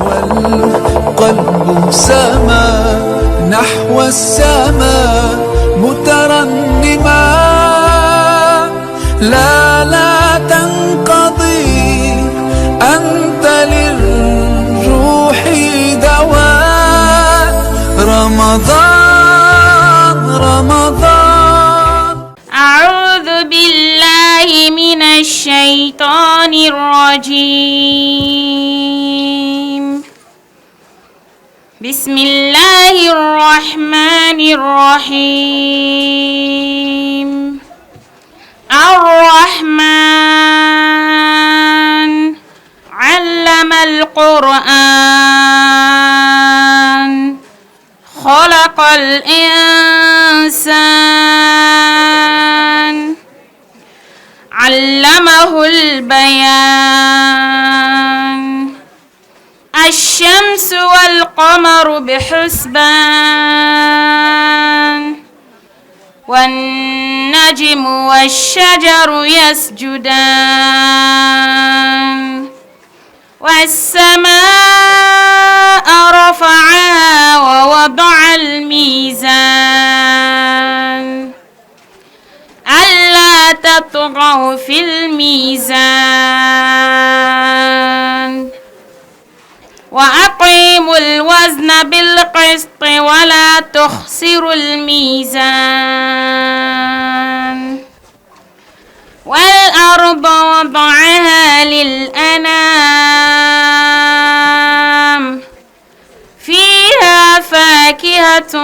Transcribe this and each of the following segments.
والقلب سما نحو السماء مترنما، لا تنقضي، أنت للروح دواء. رمضان. أعوذ بالله من الشيطان الرجيم. بسم الله الرحمن الرحيم. الرحمن علم القرآن خلق الإنسان علمه البيان. الشمس والقمر بحسبان والنجم والشجر يسجدان والسماء رفعها ووضع الميزان ألا تطغوا في الميزان وأقيموا الوزن بالقسط ولا تخسروا الميزان. والأرض وضعها للأنام فيها فاكهة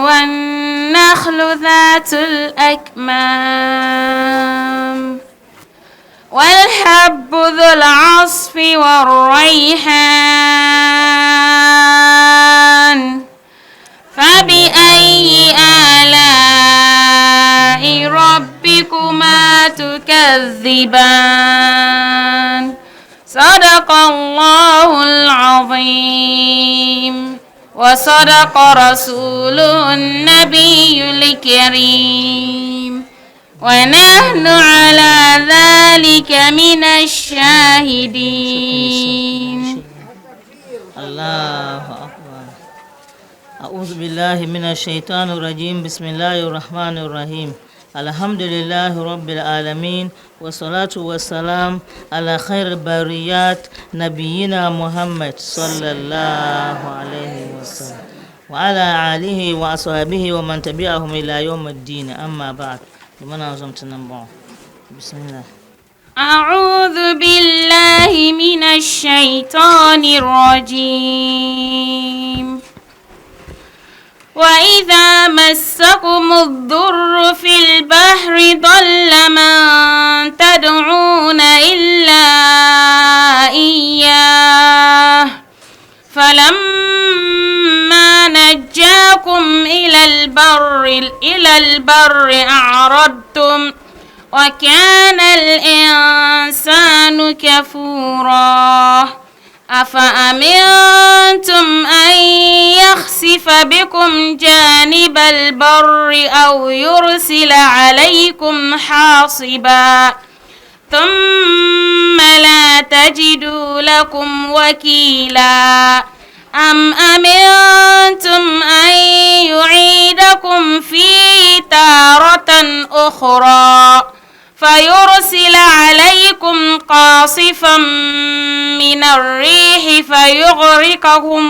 والنخل ذات الأكمام والحب ذو العصف والريحان. فبأي آلاء ربكما تكذبان؟ صدق الله العظيم وصدق رسوله النبي الكريم ونحن على ذلك من الشاهدين. الله أكبر. أعوذ بالله من الشيطان الرجيم. بسم الله الرحمن الرحيم. الحمد لله رب العالمين والصلاة والسلام على خير البريات نبينا محمد صلى الله عليه وسلم وعلى آله وأصحابه ومن تبعهم إلى يوم الدين. أما بعد، بسم الله. أعوذ بالله من الشيطان الرجيم. وإذا مسكم الضر في البحر ضل من تدعون إلا إياه فلما نجاكم إلى البر أعرضتم وكان الإنسان كفورا. أفأمنتم أن يخسف بكم جانب البر أو يرسل عليكم حاصبا ثم لا تجدوا لكم وكيلا. أم أمنتم أن يعيدكم فيه تارة أخرى فيرسل عليكم قاصفا من الريح فيغرقكم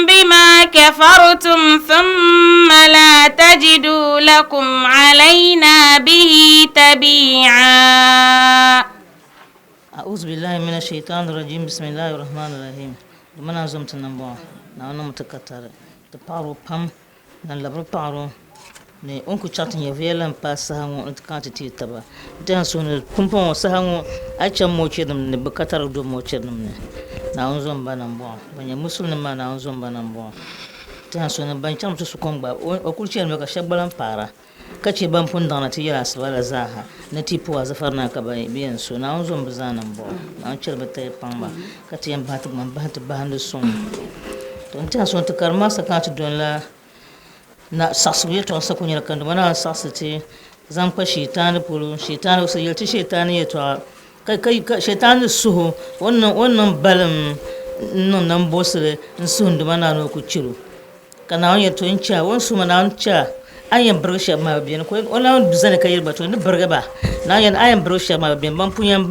بما كفرتم ثم لا تجدوا لكم علينا به تبيعا. أعوذ بالله من الشيطان الرجيم. بسم الله الرحمن الرحيم. من زمت نبوا نحن متكتر تبارو بام نلبر بارو ne onku chatin ya velan pa sahango kanti ti taba dan so ne pumpon sahango acha mo chedum ne bakatar do mo chedum ne na onzon banan bo banya musulman ma na onzon banan bo dan so ne ban cham to su kongba o kulchen me ka shagbalan para kace ban pun dana ti yara sala zaha na tipo wa zafarna ka bai biyan so na onzon bazanan bo na chirba tay pamba kati yan batu man batu bahandu son to dan so to karma sakati don la na sasu yeto sakunyar kan mana sasati zan pa shaitan polo shaitan so yelti shaitan ya to kai shaitan suhu wannan balam non nan bosre nsun duma na no ku ciru kana on yeto incha won su mana oncha ayan brosha ma bien ko ona bizane kayir bato ni burga ba na yan ayan brosha ma bien ban punyan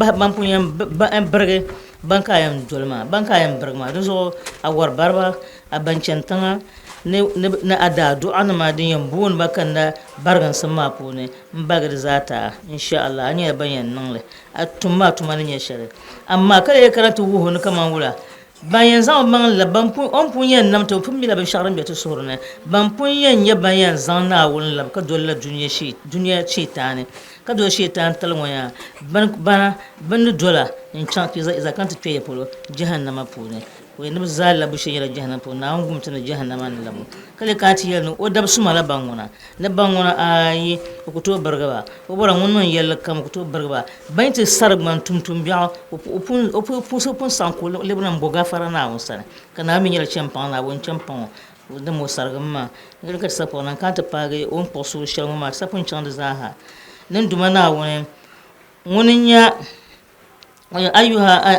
burga banka yan dolma banka yan burma do so awar barba a bancantanga ne ada du'a na madin yan buun bakan da bargan sama pune mbaga da zata insha Allah anya bayan nan le atumma tumani ya shari amma kada ya karanta wuhu ne kaman wula bayan zan ban la ban pun on pun yan nam to pun bila ban sharan be to sorne ban pun yan ya bayan zan na wulin la ka dolla duniya shi tane ka do shi tan talmoya ban dola in chan ki za kan ta peye polo jahannama pune we ne zalla bu shi yara jahannama polo na ngum tan jahannama ne labu kale ka ti yel no o dab suma la bangona ne bangona ayi ko to bargaba o bora ngun yel kam ko to bargaba ban ti sarb man tum biya o pun san ko le bran boga fara na on sana kana min yel champan na won champan da mo sargama ne ka sapo nan ka ta page on poso shel ma sapon chan da zaha nan duma na wani ya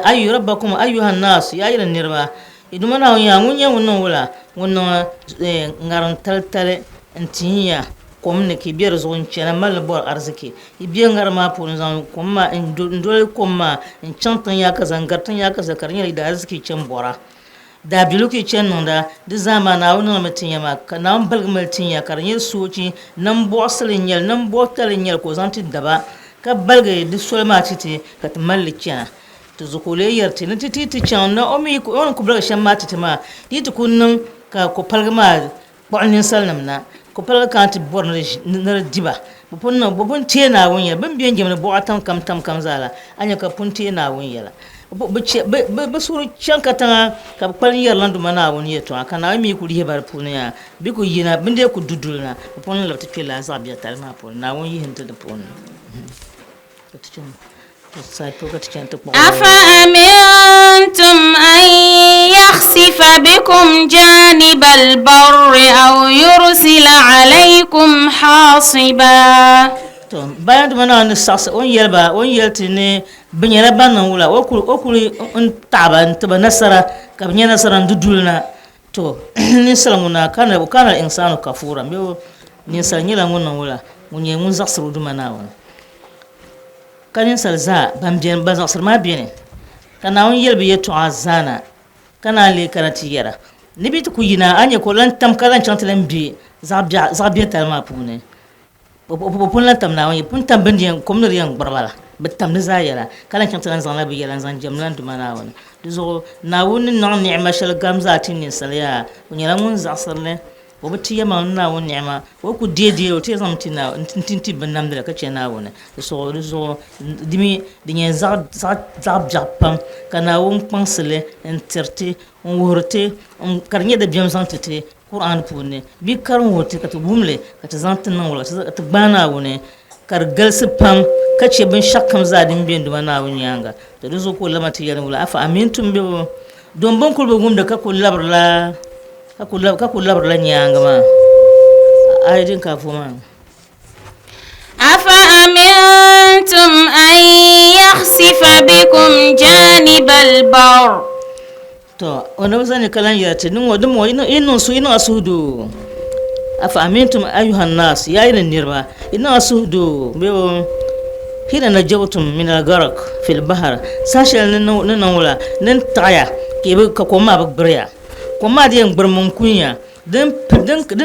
ayu rabbakum ayyuhan nas ya yi nirba iduma na ya munya wannan wula wannan ngaran taltale antiya komne ki biyar zon cena mal bor arziki ibiyan ngar ma pon zan komma in dole komma in chantan ya ka zangartan ya ka zakarnya da arziki can bora da biluki can nonda da zamana wannan mutun ya ma kana balgmaltin ya karnya soci nan bosalin yal nan botalin yal ko zantin daba ka balga da solma titi ka malliki to zukule yarti na titi can na omi ko on ku balga shan mata ma titi kunnan ka ko palgama bonin salnam na ko palga ka ti bor na diba bupun tena wonya ban biyan gemna bo atam kam zala anya ka pun tena wonya ba suru chanka tanga ka palin yarlan du mana woni yeto kana mi ku rihe bar punya bi ku yina binde ku dudulna pon la ti la zabiya talma pon na woni hinta da pon أفأمنتم أن يخسف بكم جانب البر أو يرسل عليكم حاصبا bayan mana ne sasa on yelti ne binyara banan wula okuli on taba taba nasara ka binyana nasara dudulna to ni salamuna kana insanu kafura mbe ni salnyila ngona wula munye mun zaksuru duma nawo kanin salza bamjen bazaksur ma bene kana on yelbi yeto azana kana le kana tiyara ni bitu kuyina anya ko lan tam kalan chantalen bi zabya talma pune pun la tam na wani pun tam bendian komno riang barbala betam ne zayala kala kan tan zan la bi yalan zan jamlan du mana wani duzo na woni na ni'ma shal gamza tin ni salya unyala mun zasarle wo bati yama na woni ni'ma wo ku dede o te zam tina tinti benam de ka chena woni so dimi dinye za japam kana won pansele interti on worte on karnya de biam santete Quran pune bi karon wote ka to bumle ka ta zantin nan wala ka ta bana wone kar galsi pam ka ce bin shakkam zadin bin duma na wuni yanga to duzo ko lamati yaran wala afa amintum bi don ban kulbo gum da ka kullabarla nyanga ma aidin ka fuma afa amintum an yakhsifa bikum janibal bar to wannan zane kalan ya ce nin wadin mo inu asudu afa amintum ayuhan nas ya irin nirba inu asudu bewo hina najawtum min al-gharq fil bahr sashal nan wala nan taya ke ka koma ba briya koma da yan burmun kunya dan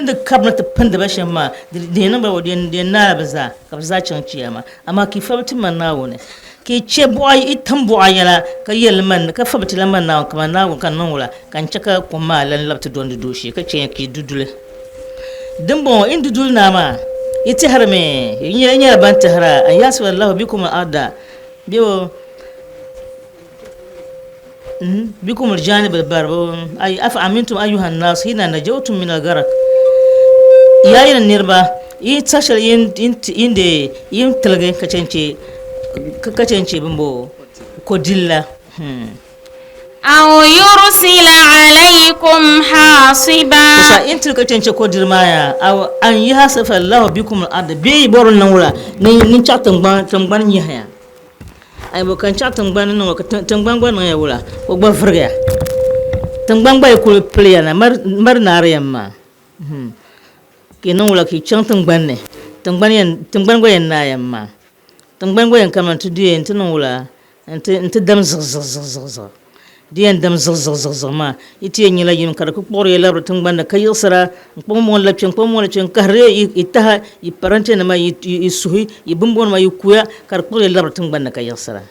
da kabna ta panda bashin ma da nan ba wadin da na baza ka baza can ciyama amma ki fatin man nawo ne ke ce boy itan boy yala ka yelman ka fabti laman na kuma na kan nan wala kan caka kuma lan labta don doshi ka ce ki dudule dan bon in dudul na ma iti harme yin ban tahara an yasu wallahu bikum ada biyo bikum aljanib albarbo ay afa amintum ayuhan nas hina najawtum min algarak yayin nirba yi tashar inde yin talge kacence bimbo ko dilla أو يرسل عليكم حاصبا kusa in tilka tence ko dirmaya aw an yahsafa Allah bikum al-ard bi borun nan wala ni chatan ban yi haya ay bo kan chatan ban nan ko tangban ban ya wala ko ba furga tangban ba ko playa na mar nar yamma ke nan wala ki chatan ban ne tangban go yan na yamma tangban go yan kaman tudiye tin wala ente dam zaz diyan dam zaz ma iti yin la yin kar ko por yela rutun banda kayisara ko mo la chen kahre itaha i parante na ma i suhi i bumbon ma i kuya kar por yela rutun banda kayisara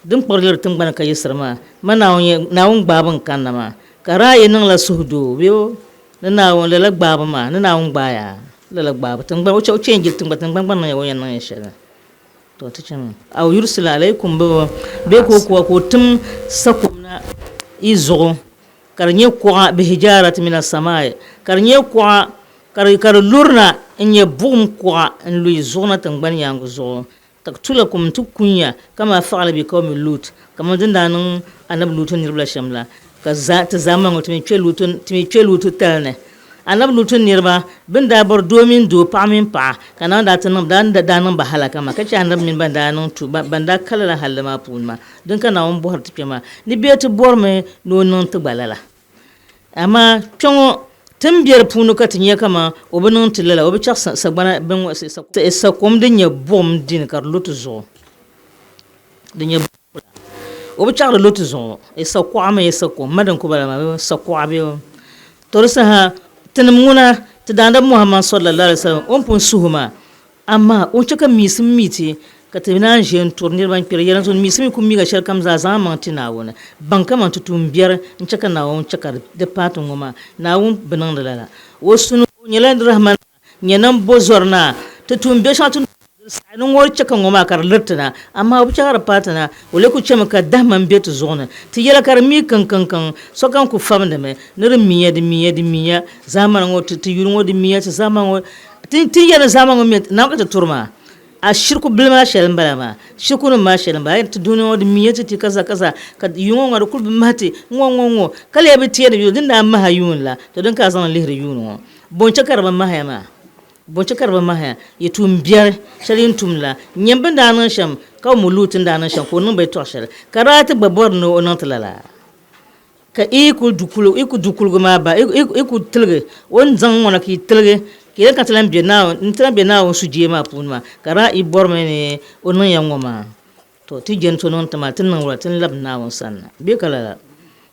dum por yela rutun banda kayisara ma nawon baban kanna ma kara yin la suhdu biyo na nawon la baba ma na nawon baya la baba tun ba wuce yin tun ba na yawan nan ya shiga to ta ce aw yursila alaikum be ko kuwa ko tum sakum na izo karnye kuwa bi hijarat min as-samai karnye kuwa kar lurna in ya bum kuwa in lu izona tangban yangu zo taktulakum tukunya kama fa'ala bi qaumi lut kama dinda nan anab lutun nirbla shamla ka za ta zaman tumi ce lutun talne anab lutun nirba bin da bar domin do pamin pa kana da tanam da nan ba halaka ma kace anab min banda nan tu banda kala halama punma don kana on bohar tipe ma ni betu bor me no non to balala amma piongo tambiyar punu ka tinye kama obanon tilala obi chak sagbana ben sa kom din ya bom din kar lutu zo din ya obi chak lutu zo sa kwama sa kom madan ko bala ma sa kwabe to sa tanamuna tadanda Muhammad sallallahu alaihi wasallam on pun suhuma amma on chaka misim miti ka tabina jen tournir ban pere yaran son misimi kum mi ga shar kam za zaman tina wona banka man tutum biyar in chaka na on chaka de patun ngoma na won banan dalala wasunu nyelan rahman nyenan bozorna tutum be shatun sanin wor chaka ngoma kar lirtana amma bu chakar patana wole ku chema ka dahman betu zona ti yela kar mi kan so kan ku famda me nir miya di miya zaman ngo ti yurungo di miya ti zaman ngo ti yela zaman ngo met na ka turma a shirku bilma shelen balama shirku no ma shelen ba ti duno di miya ti kaza ka yungo ngo ku mati ngo kale be ti yela yudin da ma hayun la to don ka zan lihri yuno bon chakar ba mahayama bonci karba mahaya ya tumbiyar shalin tumla nyambin da nan sham ka mulutun da nan sham ko nun bai toshal karata babbar no onan talala ka iku dukul guma ba iku tilge won zan wona ki tilge ki ka talan bi na su je ma punma kara i borme ne onan yangoma to ti jen to non tamatin nan wura tin lab na won sanna be kala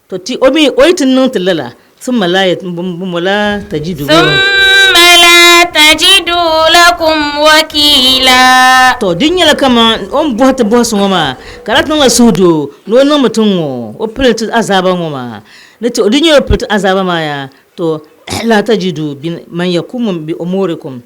to ti omi oitin nan talala sun malayat bumula tajidu تجدوا لكم وكيلا to dinya la kama on buhata boss ngoma karatun la sudu no no mutungo o pret azaba ngoma ne to dinya pret azaba maya to la tajidu man yakum bi umurikum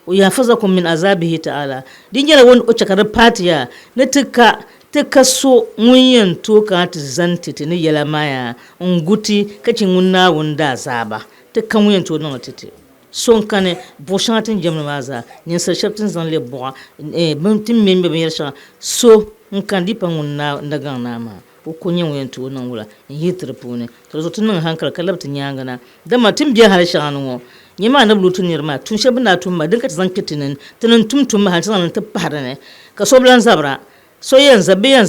wa yafazakum min azabihi ta'ala dinya la won o chakar patiya ne tika so munyan to ka ta zantiti ne yala maya nguti kacin ngunna wunda azaba tika munyan to no titi son kane boshatin jamna maza nyin sa shaptin zan le boa buntin membe be yersha so nkan dipa ngunna ndaga nama o kunyen wen to nan wula yitre pune to zo tun hankal kalabtin yangana da matin biya har shanu nyima na blutun nirma tun shabna tun ma dinka zan kitinin tunin tumtum ma hantan ta fara ne ka so blan zabra so yanzu biyan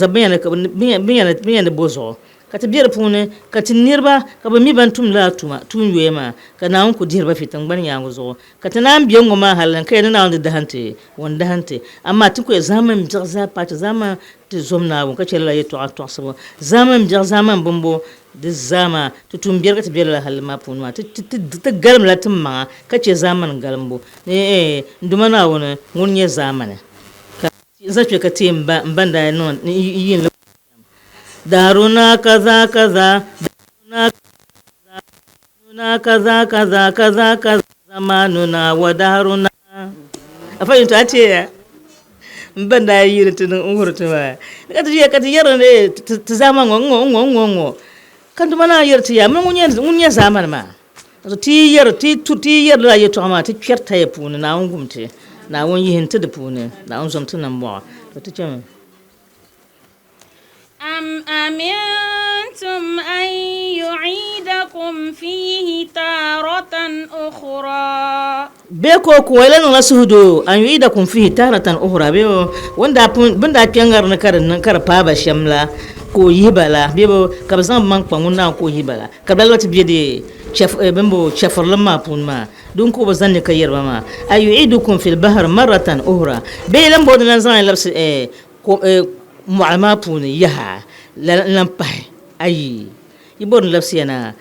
da bozo ka ta biyar pune ka tin nirba ka ba mi ban tum la tuma tun yoyema ka na ku dirba fitan ban yango zo ka ta nan biyan goma halan kai na wanda da hante amma tun ko zaman jaza pata zaman ti zomna won ka ce la yeto atwa sabo zaman zaman bombo da zama tutun biyar ka ta biyar la halma punwa ta garam la tumma ka ce zaman galambo nduma na wona ngunye zaman ka zace ka ce banda non yin daruna kaza zamanuna wa daruna a fahimta ce ya ban da yi tunan umurtu ba ka ta yara ne ta zaman ngongo kan tuma na yar ta ya mun ya zaman ma to ti yar la ya to ma ta kyarta ya puna na ungumte na won yi hinta da puna na on zomta nan ba to ta ce أم أمنتم أفأمنتم أن يعيدكم فيه تارة أخرى beko ko wala no lasudo an yuida kun fihi taratan ukhra bebo wanda bunda piangar na kar pa ba shamla ko yibala bebo kabzan man kwangunna ko yibala kabla lati biede chef bembo chefarlama punma dun ko bazan ne kayar ma ayuidukum fil bahr maratan ukhra be lam bodna zan labs ko mu'alma puni yaha lan pai ayi ibon labs yana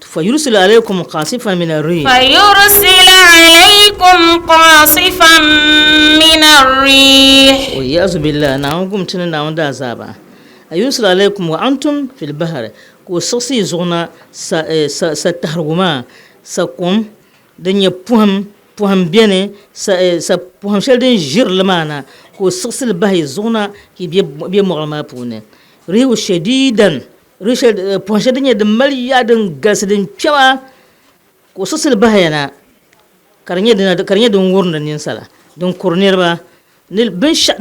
فيرسل عليكم قاصفا من الريح ويعوذ بالله نعوكم تنا نعون دا عذابا يرسل عليكم وأنتم في البحر كوسوسي زونا ستهرغما سكم دنيا بوهم بيني بوهم شل دن جير لمانا كوسوسي البحر زونا كي بي مغلما بونه ريح شديدا Richard ponshadinya da maliya din gasidin cewa ko susul bahayana karnya din wurin da nin sala don kornir ba nil bin sha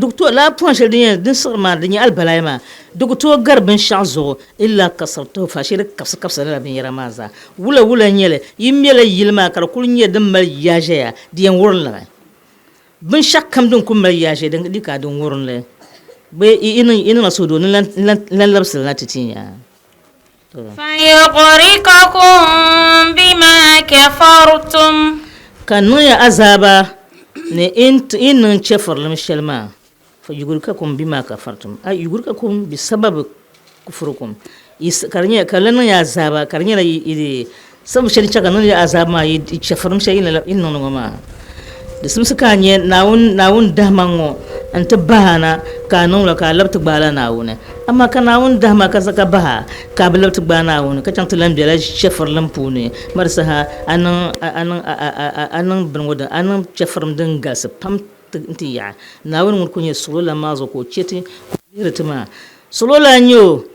doktor la ponshadinya din sarma din albalai ma doktor garbin shazo illa kasarto fashir kapsa la bin yaramaza wula nyele yimmele yilma kar kulnya din maliya jaya din wurin la bin shakkam din kun maliya jaya din dika din wurin la be ina na sudo lan labsal na titinya fayughriqakum bima kafartum kanu ya azaba ne in chefar lam shalma fayughriqakum bima kafartum ay yughriqakum bi sabab kufrukum karnya kallan ya azaba karnya yi sab shari chaka nan ya azaba yi chefar lam shayina inna ngoma da sun suka nye nawun dahmango anta bahana kanun la ka labta bala nawune amma ka nawun dahma ka saka baha ka labta bana nawune ka tanta lam bela chefar lampune marsa ha anan bangoda anan chefar mdan gas pam tintiya nawun mun kunye solola mazo ko cheti ko irtima solola nyo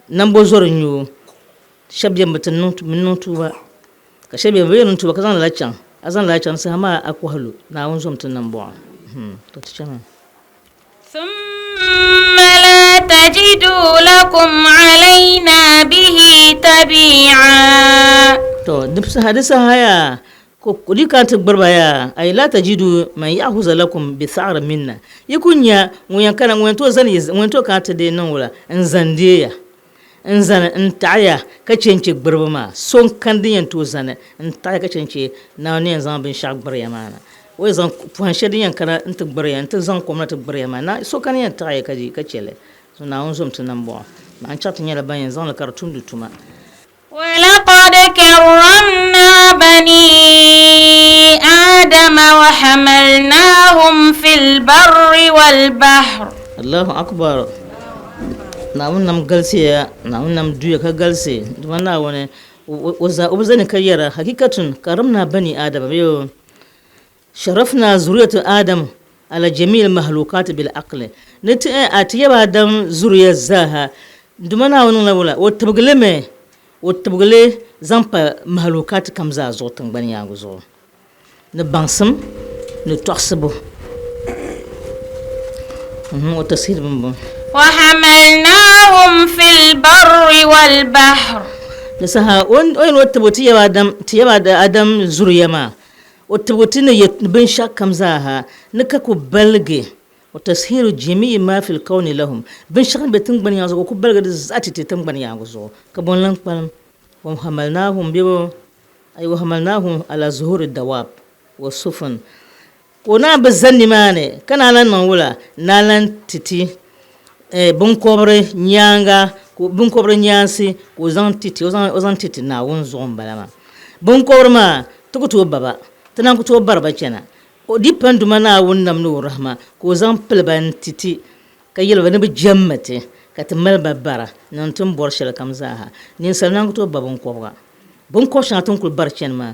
nambo zor nyo shabje matan nutu ba ka shabje bayan tuba ka zan lacan azan la chan sama aku halu na won som tan bo to tchana thumma la tajidu lakum alaina bihi tabi'a to dibsa hadisa haya ko kudi ka tabbar baya ay la tajidu man ya'khudha lakum bi tha'ar minna yikunya mun kana mun to zan mun to ka ta de nan wala in zandeya in zana in taya ka cence gbirba ma son kan din to zana in taya ka cence na ne zan bin shak bar yamana wai zan fuhan shedin kana in ta bar yan ta zan kuma ta bar yamana so kan yan taya ka ji ka cele so na on zum tunan bo ma an chata nyala ban zan la kartun dutuma ولقد كرمنا بني آدم وحملناهم في البر والبحر الله أكبر nawun nam galsiya nawun nam duya ka galse dumanna wone wazani kayyara hakikatun karamna bani adam yo sharafna zuriyatu adam ala jami'il mahlukat bil aql nati atiya adam zuriya zaha dumanna won lawla wotabgle zampa mahlukat kamza zo tan bani yago zo ne bansam ne toxbo wata sirban وحملناهم في البر والبحر نسها وين وتبوتي يا آدم زريما وتبوتين يبن شاك كمزاها نكاكو بلغي وتسهيل جميع ما في الكون لهم بن شاك بتن بني يازو كو بلغ ذاتي تتن بني يازو كبون لان قلم وحملناهم بيبو أي وحملناهم على ظهور الدواب والسفن ونا بزني ماني كان على نولا نالان تتي bunkobre nyanga ko bunkobre nyansi ko zan titi na won zon balama bunkobre ma to baba tanan ko to barba kenan o dipandu mana won nam no rahma ko zan pilban titi kayel wani bi jammate katamal babara nan tun borshal kamzaha nin sanan ko to babun kobga bunko shatun kul barchen ma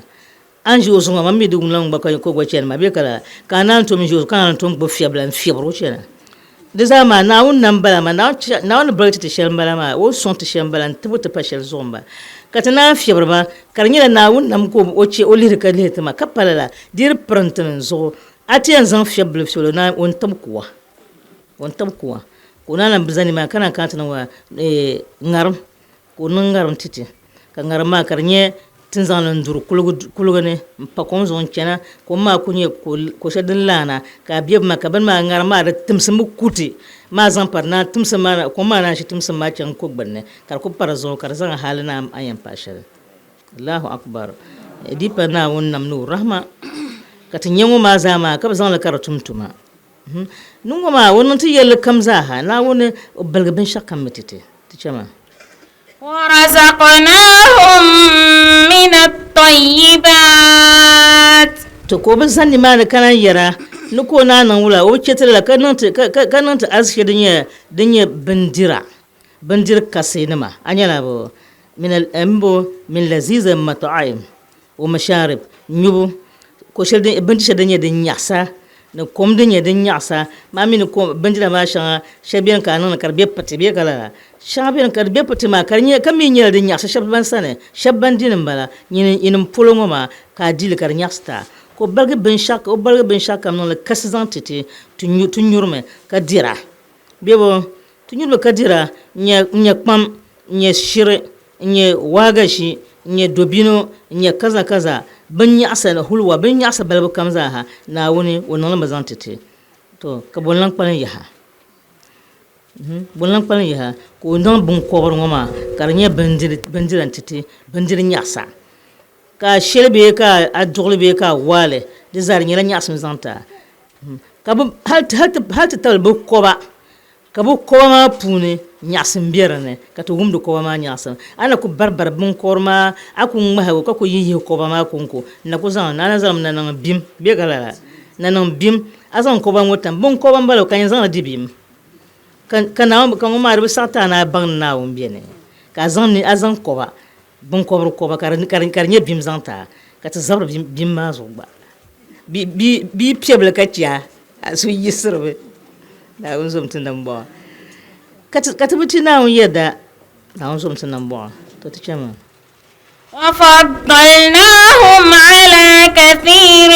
anji o zonga mammi dum lang ba ko go chen ma be kala kanan to mi jo kanan to bo fiablan fiabro chen Deza ma na un nambala ma na un brete te shambala ma o son te shambala te bote pa shel zomba katana fibrba karnyela na un nam ko o che o lirka lete ma kapala dir prantan zo ati an zan fiable folo na on tam kuwa ko nana bizani ma kana katana wa ngaram ko nan ngaram titi ka ngaram ma karnye tin zan ndur kulugo ne pa kon zon chena ko ma kunye ko shadin lana ka biye ma ka ban ma ngaram ma da timsim kuti ma zan parna timsim ma ko ma na shi timsim ma chan ko banne kar ko para zo kar zan halina ayan pashal Allahu akbar di pa na won namnu rahma katin yango ma zama ka zan la karatumtuma nungo ma wonon ti yel kamza ha na woni balga ben shakam metete ti chama ورزقناهم من الطيبات to ko ban san ma kana yara nuko na nan wula o ketela kananta aske dinye bandir kasinama anyala bo min al-ambo min laziza mat'aim wa masharib nyubu ko shedin bandi shedin din yasa na kom dinye din yasa ma min ko bandira ma shan shabiyan kanan karbe pati be kala shabiyan karbe pati ma karnya kamin yel din yasa shabban sane shabban dinin bala yin pulongo ma ka dil kar nyasta ko balga ben shak kam non le kasizantite tu nyurme ka dira bebo tu nyurme ka dira nya pam nya shire nya wagashi nya dobino nya kaza ban yasa na hulwa ban yasa balba kamza ha na woni wonon mazantite to ka bonlan palan yaha bonlan palan yaha ko non bun kobor ngoma karnya bandiran tite bandirin yasa ka shelbe ka adurbe ka wale de zar nyela nyasum zanta ka bu halt talbu koba ka bu koba ma pune nyasum bierane ka to gumdu koba ma nyasum ana ku barbar bun korma aku ngmaha ko yiyi koba ma kunko na ku zan na zam na nan bim be galala na nan bim azan koba motam bun koba mbalo kan zan di bim kan ma rubu satana bang na umbiene ka zan ni azan koba bon koba karnya bim zanta ka ta zabra bim ma zo ba bi pebla ka tia asu yisrbe da unzum tindan bo ka ta buti na un yeda da unzum tindan bo to ta chama وفضلناهم على كثير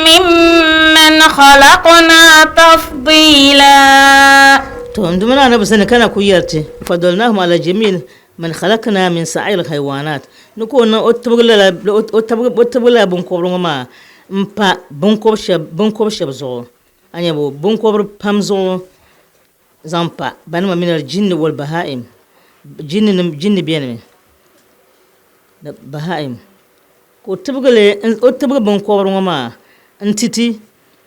ممن خلقنا تفضيلا to ndumana na busana kana ku yarte fadalnahum ala jamil من خلقنا من سائر الحيوانات نكون أتبغلا بنكوبر ما مبا بنكوب شبزو أني أبو بنكوبر بامزو زامبا بنما من الجن والبهائم جن بينهم بهائم أتبغلا بنكوبر ما أنتي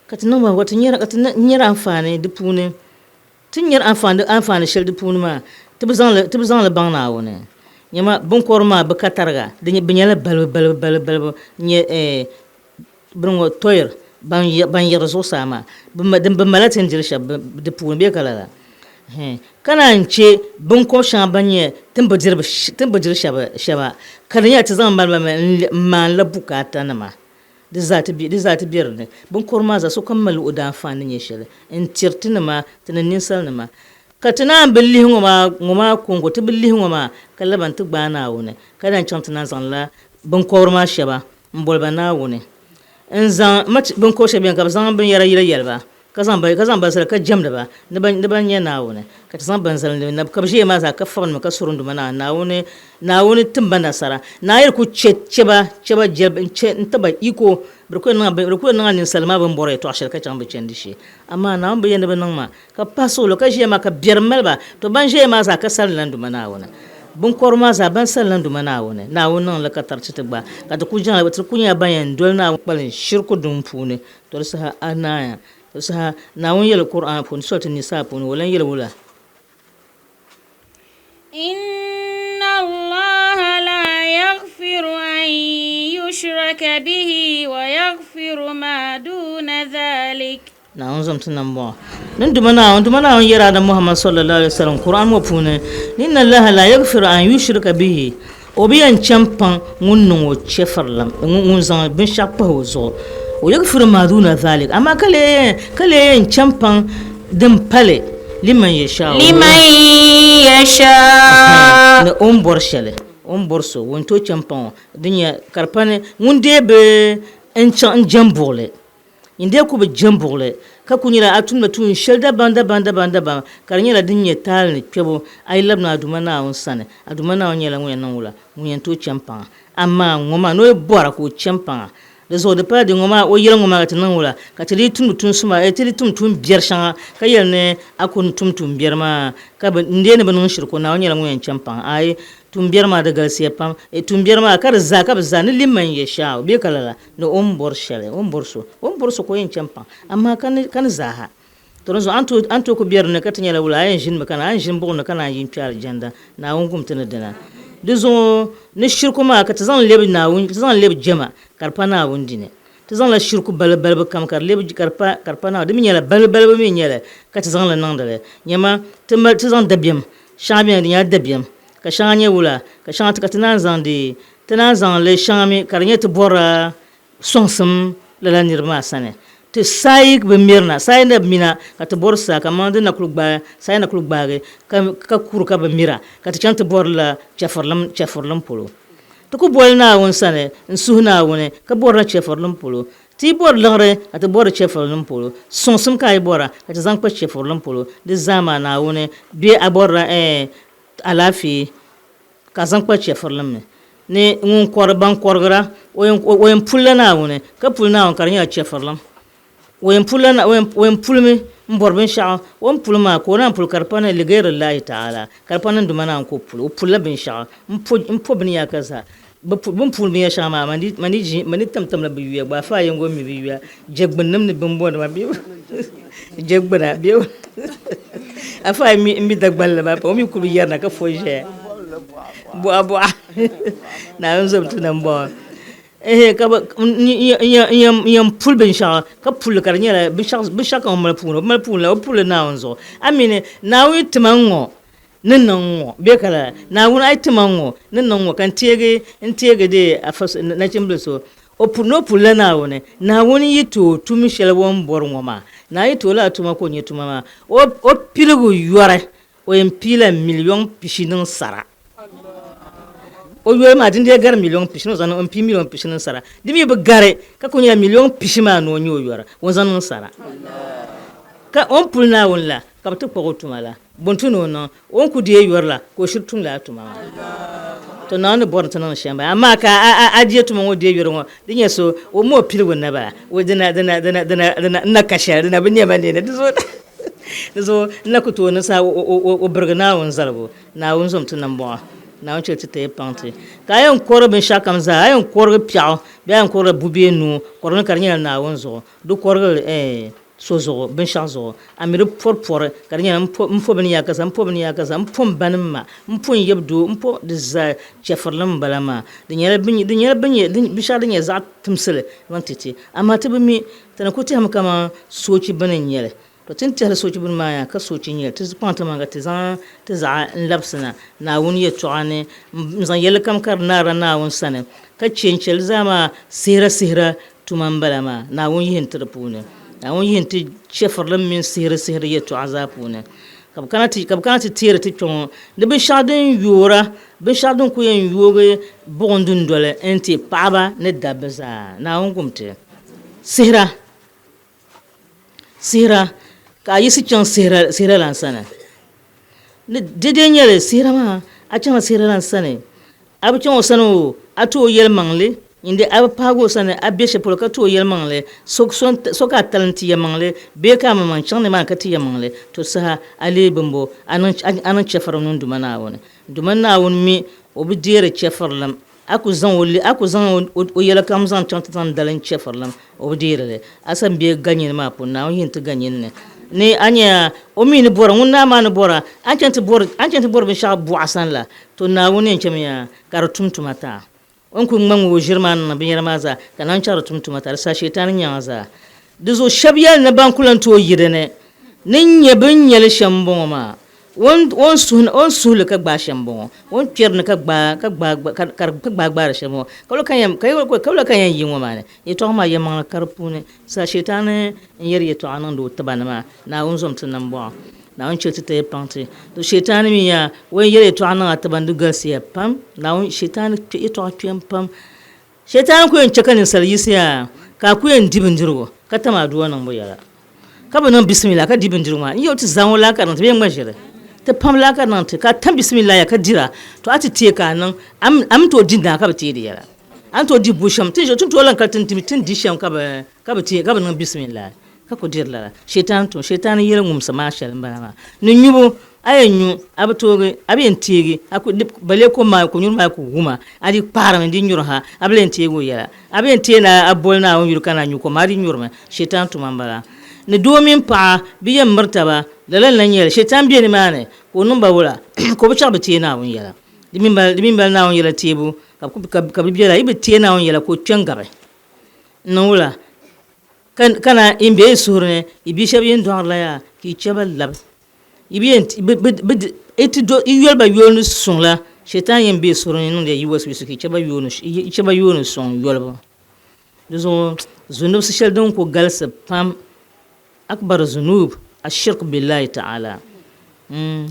كتنوما وتنير أنفاني دبوني تنير أنفاني شل دبوني ما tibzan le bang na woni nyama bunkor ma bakatarga de binyala bal nye brungo toyer ban yer so sama bim malatin dirsha de pun be kala kana nche bunkor shan banye timbadir shaba kana ya tizan balba man la bukata na ma de zati biyar ne bunkor ma za so kammal udan fanin ye shele in tirtina ma tinanin sal na ma katina billi ngoma kongo to billi ngoma kalaban to gbana woni kadan chantana zanla bon korma sheba mbolba na woni nzan mat bon ko shebe ka zan ban yara yelba kazan ba sar ka jamda ba ne ban yana woni ka zan ban sal ne ka bishe ma za ka fon ma ka surundu mana na woni timbana sara na yir ku cheba jelba ntaba iko birko na nin salma ban bore to ashal ka chambe chendishi amma na ban yana ban ma ka paso lo ka je ma ka biermelba to ban je ma za ka sallandu mana wona bun korma za ban sallandu mana wona na wonon la ka tartita ba ka to kujan ba kunya bayan dol na balin shirku dum pune to sa anaya to sa na won yel qur'an pun sotin nisa pun walan yel wala inna allaha la yaghfiru an yushraka bihi wa yaghfiru ma duna dhalik na onzom tinambo nan dumana on yara da muhammad sallallahu alaihi wasallam qur'an mo pune inna allaha la yaghfiru an yushraka bihi obiyan champan ngunno chefarlam ngun zan bin shakpa hozo o yaghfiru ma duna dhalik amma kale champan dim pale liman yasha na borso wonto champan dinya karpane ngunde be en jambole inde ko be jambole ka ku nyɛla a tumdi tuun shɛli dabam ka di nyɛla din nyɛ taali ni kpɛbu a yi labina a duma naawuni sani a duma naawuni nyɛla ŋun yɛn niŋ wula ŋun yɛn tooi chɛni paŋa amaa ŋɔ maa ni o yi bɔra ka o chɛni paŋa di zuɣu di pala di ŋɔ maa o yɛli ŋɔ maa ka ti niŋ wula ka ti di tumdi tuun suma ti di tum tuun biɛri shɛŋa ka yɛli ni a ku tum tuun biɛri maa ka n dee ni bi niŋ shiriko naawuni nyɛla ŋun yɛn chɛni paŋa ayi tuun biɛri maa di galisiya pam tuun biɛri maa ka bi zaa ni limma n yɛ shaaw bee ka lala ni o ni bɔri shɛli o ni bɔri so ka o yɛn chɛni paŋa amaa ka ni zaaha to di zuɣu an to ku biɛri ni ka ti nyɛla wula a yɛn ʒini mi kana a yɛn ʒini buɣum ni ka naan yin kpɛ alijanda naawuni gum ti ni dina di zuɣu ni shirku maa ka ti zaŋ lebi jɛma ka di pa naawuni dini ti zaŋla shirku balibu kam ka di pa naawuni di mi nyɛla balibu mi nyɛli ka ti zaŋli niŋdili nyɛma ti zaŋ dabiɛm shɛŋa biɛni di nyɛla dabiɛm ka shɛŋa nyɛ wula ka shɛŋa ka ti naan zaŋli shɛŋa mi ka di nyɛ ti bɔra sɔŋsim lala niriba maa sani ti saayi bi mirina saayi na bi mina ka ti bɔri saa ka mandi saayi na kuli gbaagi ka kuri ka bi mira ka ti chɛŋ ti bɔri la chɛfurilim polo ti ku bɔli naawuni sani n suhu naawuni ka bɔri la chɛfurilim polo ti bɔri liɣiri ka ti bɔri chɛfurilim polo sɔŋsim ka a yi bɔra ka ti zaŋ kpa chɛfurilim polo di zaa maa naawuni bee a bɔrila alaafee ka zaŋ kpa chɛfurilim ni ŋun kɔri ban kɔrigira o yɛn pulila naawuni ka puli naawuni ka di nyɛla chɛfurilim o yɛn pulimi n bɔri binshaɣu o ni puli maa ka o naan puli ka di pa ni ligayri lahi taala ka di pa ni duma naan ko puli o pulila binshaɣu n po bini yaa ka zaa bin puli binyɛri shɛŋa maa mani tamtamla bi yuya gba afa yɛngo mi bi yuya jɛgbunnim ni bin bɔni ma jɛgbuna bɛ afa mi dagballi maa pa o mi kuli yɛrina ka fo ʒɛya bɔɣa naa n zɔbi ti nan bɔŋɔ ka yɛn puli binshaɣu ka puli ka di nyɛla binshaɣu ka ŋun mali puuni la o puli naawuni zuɣu amini naawuni tima n ŋɔ ni niŋ ŋɔ bee ka la naawuni ayi tima n ŋɔ ni niŋ ŋɔ ka n teegi de nachimbili so o pulila naawuni yi tooi tumi shɛli o ni bɔri ŋɔ maa naa yi tooi la tuma ka o nyɛ tuma maa o piligu yɔri o yɛn piila miliyɔn pishi niŋ sara o yɔri maa din dee gari miliyɔn pishi ni o zaŋ n pi miliyɔn pishi niŋ sara di mi bi gari ka ku nyɛla miliyɔn pishi maa ni o nyɛ o yɔra o zaŋ niŋ sara ka o ni puli naawuni la ka bi ti kpagi o tuma la buntu ni o niŋ o ni ku dee yɔri la ka o shiri tum la a tuma maa to naawuni bɔri ti niŋ shɛm amaa ka a diɛ tuma ŋɔ dee yɔri ŋɔ di nyɛ so o ma o piligu naba o dina na ka shɛli dina bi niɛma neeni di zuɣu n na ku tooi ni sa o birigi naawuni zaligu naawuni zɔm ti niŋ bɔŋɔ naawuni chɛli ti ta yɛ paŋ ti ka a yɛn kɔrigi binshaɣu kam zaa a yɛn kɔrigi piɛɣu bee a yɛn kɔrigi bubee nuu kɔrigi ka di nyɛla naawuni zuɣu di kɔrigi so zuɣu binshaɣu zuɣu a mi di pɔri ka di nyɛla n po bini yaa ka n po n ba nim ma n po n yɛbi doo n po di zaa chɛfurilim n bala maa di nyɛla binshaɣu din nyɛ zaɣ timsili ban titi amaa ti bi mi ti na ku tɛhimi kamani soochi bini n nyɛli to tin tɛhili soochi bini maa yaa ka soochi nyɛli ti kpaŋ ti maŋa ti zaŋ ti zaɣ n labisina naawuni yɛltɔɣa ni n zaŋ yɛli kam ka di naara naawuni sani ka chɛli zaa maa sihira tuma n bala maa naawuni yihin ti di puuni naawuni yihin ti chɛfurilim mini sihiri yɛltɔɣa zaa puuni ka bi kana ti teeri ti kpɛŋɔ di binshaɣu din yoora binshaɣu din ku yɛn yoogi buɣum dundoli n ti paɣaba ni dabba zaa naawuni gum ti sihira ka a yisi chɛŋ sihira lan sani dee nyɛli sihira maa a chɛŋla sihira lan sani a bi chɛŋ o sani o a ti o yɛlimaŋli indi a bi paagi o sani a bɛ shɛli polo ka ti o yɛlimaŋli so ka a talim ti yɛlimaŋli bee ka a maŋ chɛŋ ni maa ka ti yɛlimaŋli to saha a lee bimbo a niŋ chɛfurilim niŋ duma naawuni mi o bi deeri chɛfurilim a ku zaŋ o yɛli kam zaŋ chɛŋ ti zaŋ dali n chɛfurilim o bi deerili a san bɛ ganyini maa puuni naawuni yihin ti ganyini ni a nyɛ o mi ni bɔra ŋun naa maa ni bɔra an chɛŋ ti bɔri binshaɣu bɔɣasan la to naawuni yɛn chɛmi yaa ka di tumtuma taa o ku ŋmaŋ o ʒiri maa niŋ binyɛra maa zaa ka naan chɛri di tumtuma taa di sa shɛtaani nyɛŋa zaa di zuɣu shɛba yɛli ni ban kuli tooi yi dini ni nyɛ bin nyɛli shɛm n bɔŋɔ maa on suhuli ka gbaai shɛm bɔŋɔ on kpɛrini ka gbaai shɛm bɔŋɔ ka kan yɛn yi ŋɔ maa ni yɛtɔɣa maa yɛmaŋli ka di puuni sa shɛtaani n yɛri yɛtɔɣa niŋdi o tiba ni maa naawuni zɔm ti niŋ bɔŋɔ naawuni chɛli ti ta yɛ paŋ ti to shɛtaani mi yaa o yɛri yɛtɔɣa niŋ a tiba di galisiya pam naawuni shɛtaani yɛtɔɣa kpɛm pam shɛtaani ku yɛn chɛ ka ninsali yisi yaa ka a ku yɛn di bindirigu ka tam aduwa niŋ bi yɛla ka ba nan bismillah ka di bindirma in yau ti zanwo la ka nan ta biyan majira ta pam la ka nan ta ka tan bismillah ya ka dira to ati te ka nan am to din da ka ba te da yara an to di busham tin tun to lan ka tin di sham ka ba te ka ba nan bismillah ka ko dir la shaitan yela ngum sama shal mbana ni nyubo ayenyu abatoge abien tege aku bale ko ma ko nyurma ko huma adi para ndi nyurha ablen tego yela abien tena abolna on yurkana nyuko mari nyurma shaitan to mambala ne domin pa biyan martaba dalal nan yela shaitan biye ni mane ko numba wala ko bicha tena on yela dimin bal na on yela tebu ka biya ibe tena on yela ko tyangabe no wala kana imbe surne ibisha bien dorla ya ki chabal lab ibien eti do yelba yonu sonla shetan yembe surne no de yuwas bisu ki chaba yonu son yolba dozo zunub shel don ko galsa pam akbar zunub ashirk billahi ta'ala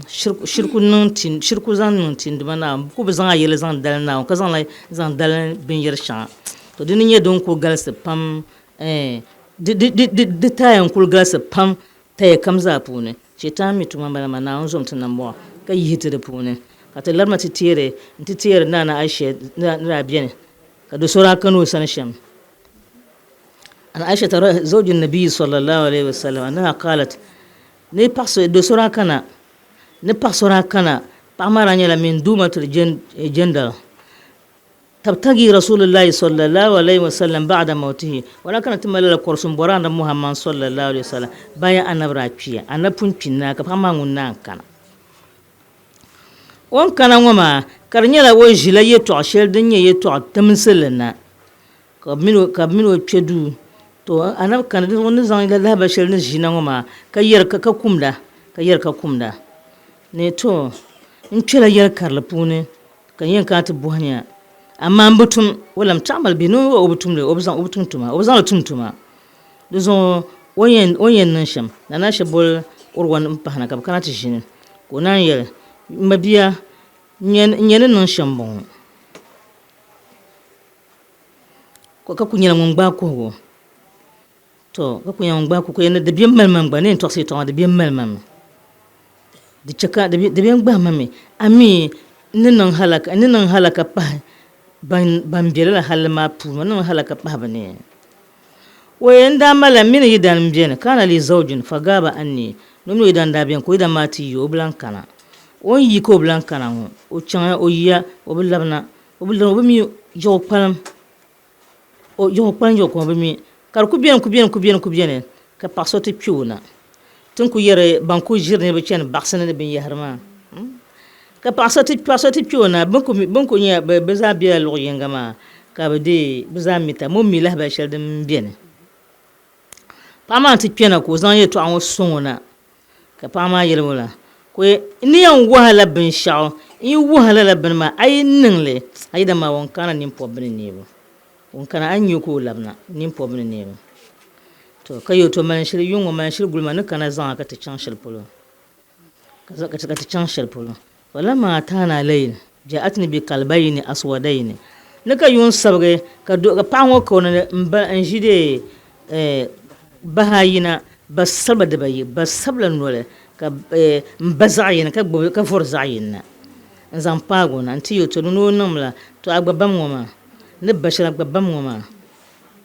shirku nun tin shirku zan nun tin dubana ko bazan ayele zan dal na ko zan dal bin yer sha to dinin don ko galsa pam de tayan kul galsa pam tay kamza pune shetan mi tuma bala mana on zomta nambo ka yite de pune ka ta larma ti tere na Aisha na biene ka do sura kanu sanasham an Aisha tara zawjin nabi sallallahu alaihi wasallam anha qalat ne paso do sura kana pa maranya la min dumatul jandal تبتغي رسول الله صلى الله عليه وسلم بعد موته ولكن تمل القرص بران محمد صلى الله عليه وسلم بايا انا برافيا انا بونبينا كفما غنا كان وان كان وما كرنيلا وجلا يتو شل دنيا يتو تمسلنا كمنو تشدو تو انا كان دون زان لا بشل نجينا وما كير ككمدا نيتو انشلا ير كارلبونه كان كانت بوهنيا amma butum walam tamal binu o butum le obzan tumtuma dozo oyen nan sham na shabol urwan mpahana kab kana tishinin ko nan yel mabiya nyen nan sham bon ko ka kunyela ngba ko to ka kunyela ngba ko yana da biyan malman ba ne to sai to da biyan malman di chaka da biyan ngba mami ami ninan halaka pa ban bela halma pu nan halaka babane wayan da mala min yidan biyan kana li zawjin fagaba anni nomi yidan da biyan ko yidan mati yo blankana on yi ko blankana o chan o ya o bilabna o mi jo palam jo ko mi kar ku biyan ka pasoti piuna tun ku yere banku jirne be chen baksane bin yaharma ka pasati piona banko nya be za biya lo yengama ka be de be za mita mo mi la ba shel dem biene pama ti piena ko zan ye to an sona ka pama yelmola ko ni yan wahala bin shaw in wahala la bin ma ay ningle ay da ma won kana nim pobne nebo won kana an yi ko labna nim pobne nebo to kayo to man shir yungo man shir gulma ne kana zan ka ta chan shel polo ka ta chan shel polo ولما أتانا ليل جاءتني بقلبين أسودين نكا يون سبغي كدو كبانو كون انجيدي بهاينا بسبب دبي بسبب نوله كبزعين كفرزعين نزام باغون انتيو تنو نملا تو اغبام وما نبشر اغبام وما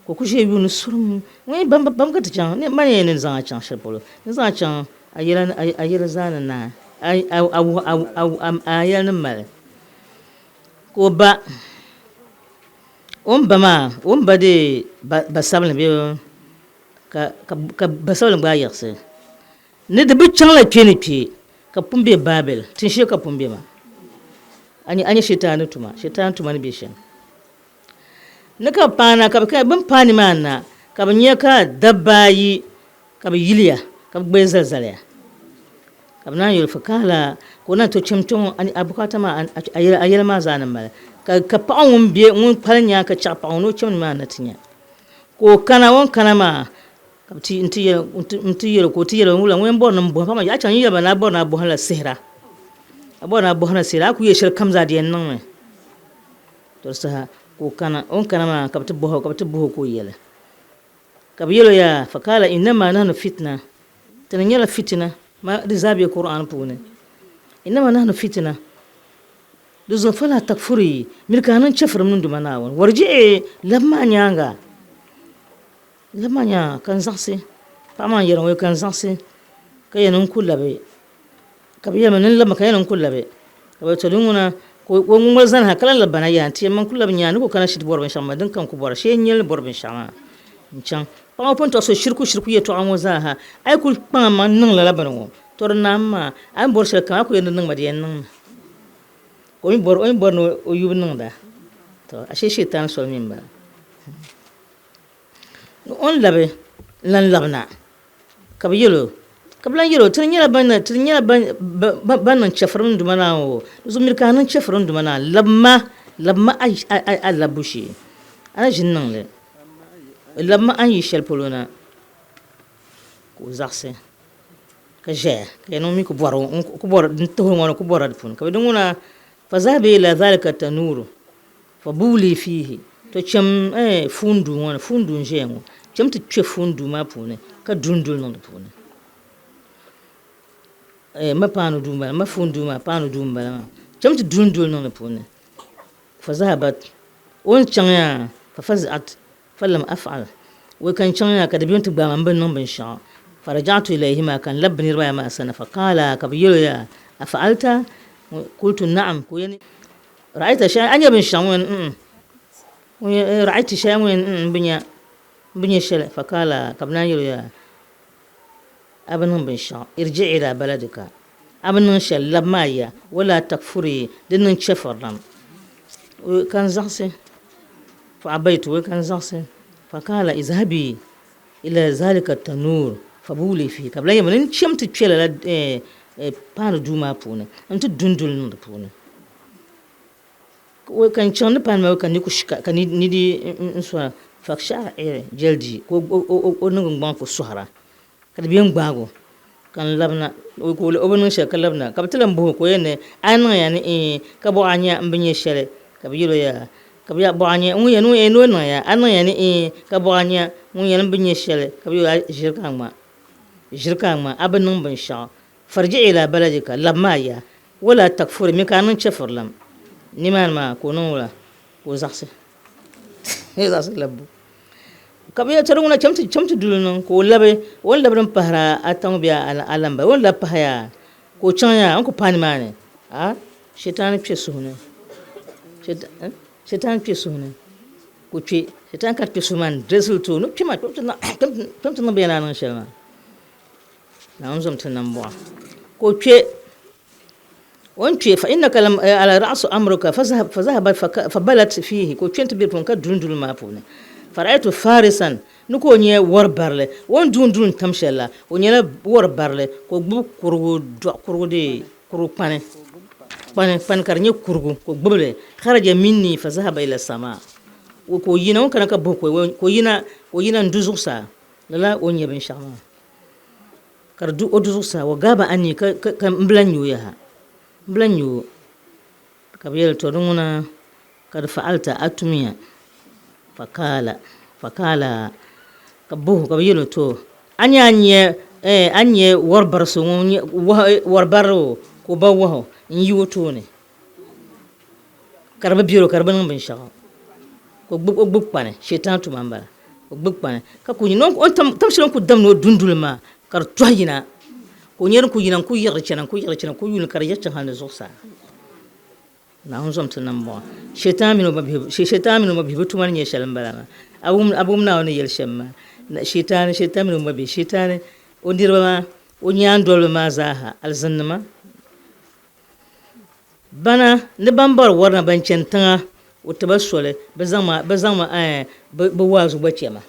كوكوشي يون سرم وي بام كتجان ني ماني نزان چان شبولو نزان چان ايلا زاننا ayal mal ko ba de basable be ka basable ba yarse ne de bichan la pieni ka pumbe babel tin she ka pumbe ma ani shetanu tuma ne be shen ne ka pana ka ban pani mana ka banya ka dabbayi ka yiliya ka bezalzalya kabna yul fakala kona to chimchon ani abukata ma ayel ma zanan mala ka pa on bie on palnya ka cha pa on chim ma natinya ko kana ma kabti intiye ko tiye wula wen bon bo ma ya chan yeba na bon na bo hala sihra abona bo hala sihra ku ye shir kamza de nan to sa ko kana ma kabti bo ko yele kabiyelo ya fakala inma nahnu fitna تنيلا فتنة ما رزابي القرآن بونه إنما نحن فتنة لزو فلا تكفري ملكانا شفر من دمناون ورجعي لما نيانغا لما نيا كان زحسي فما يرون كان زحسي كينون كل بي كبيا من لما كينون كل بي كبيا تلونا ومزن هكلا لبنا يانتي من كل بنيانو كان شد بور بن شما دن كان كبار شيء نيل بور بن شما نشان فما بنت أصل شركو يتو عموزاها أي كل ما نن لبنو تورنا ما أي بور شركة أكو ينن مديان نن oyin bor no oyub nangda to ashe shaitan so min ba on labe lan labna kabyelo kablan yelo tinya ban chafrun dumana o zumir kanan chafrun dumana labma ay labushi ana jinnan le labma an yishel polona ko zaxe ka je ka no mi ko bor to ngono ko bor adfun ka dunguna فذهب إلى ذلك التنور فبولي فيه تشم فندو وانا فندو نجيمو كم تشوف فندو ما بونه كدندل نون بونه ما بانو دوما ما فندو ما بانو دوما كم تدندل نون بونه فذهبت وين تشانيا ففزعت فلم أفعل وكان تشانيا كدبيون تبقى من بين نون بنشان فرجعت إليهما كان لبني رواية ما أسنى فقال كبيرو يا أفعلت قلت نعم كويني رأيت شيء أنا بن شامون رأيت شيء وين بنيا شل فقال كبنان يا أبنهم بن شام ارجع إلى بلدك أبنهم شل لما يا ولا تكفري دين شفر لهم وكان زحسي فعبيت وكان زحسي فقال اذهبي إلى ذلك التنور فبولي فيه قبل يوم شمت تشيل pan duma pune antu dundul ndu pune ko kan chon pan ma kan ni kushka kan ni di nswa faksha jeldi ko o nungu ngban ko suhara kad biyan gbago kan labna ko le obon sha kan labna ka btilam bo ko yene an yani ka bo anya mbinye shere ka biyiro ya ka biya bo anya un yenu eno na ya an yani ka bo anya un yan mbinye shere ka biyo jirkan ma abin nan ban sha فرجع إلى بلدك لما يا ولا تكفر مكان شفر لم نمان ما كونولا وزحسي هذا سلبو كبيا ترونا كم تدلنا كولا بي ولا بدن بحرا أتام بيا علم بي ولا بحيا كوشانيا أنكو بانمانه شيطان بيسونه شيطان بيسونه كوشي شيطان كات بيسومان درسل تو نو بيما تم بيانا نشلنا نعوزم تنبوا كوشي وانشي فإنك لم على رأس أمرك فذهب فبلت فيه كوشي انت بيرفون كدرندل ما فونه فرأيت فارسا نكو نيه وربرله وان دون تمشلا ونيه وربرله كو كرو دي كرو بان كارنيه كرو كو ببله خرج مني فذهب إلى السماء وكو ينا كان كبوكو كو ينا ندوزوسا لا ونيه بن شاما kardu odusa wagaba ani ka mblanyu ya mblanyu kabiyel to dunguna kad fa'alta atumiya fakala kabu kabiyel to anye warbar so warbaro ko bawo yi woto ne karba biro karba nan bin sha ko gbuk pane shetan tu mambala ko gbuk pane ka kunyi non on tamshilon ku dam no dundulma kar tuhina ko nyer ku yinan ku yirchana ku yul kar yachan han zusa na hunzom tanambo shaitan minu mabi butuman nye shalam balama abum na woni yel shamma shaitan minu mabi shaitan ondirma onyandol ma zaha alzannama bana ne bambar warna bancentanga utabasole bazama ba wazu bacema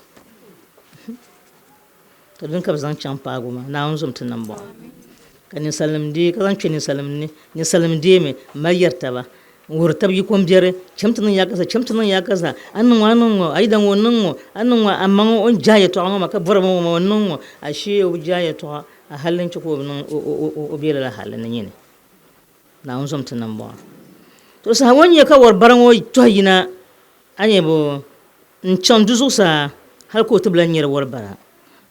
to dun ka zan can paguma na hunzom tanambo kan salam di kan cin salam ni salam di me mayarta ba wurtab yi kom jere chamtan ya kasa annan wannan aidan wannan annan amma on jaye to amma ka burma wannan ashe o jaye to a halin ci ko nan o bela la halin ne na on somtan nan ba to sa wonye ka war baran o to yina anye bo in chan duzu sa har ko tublan yar war bara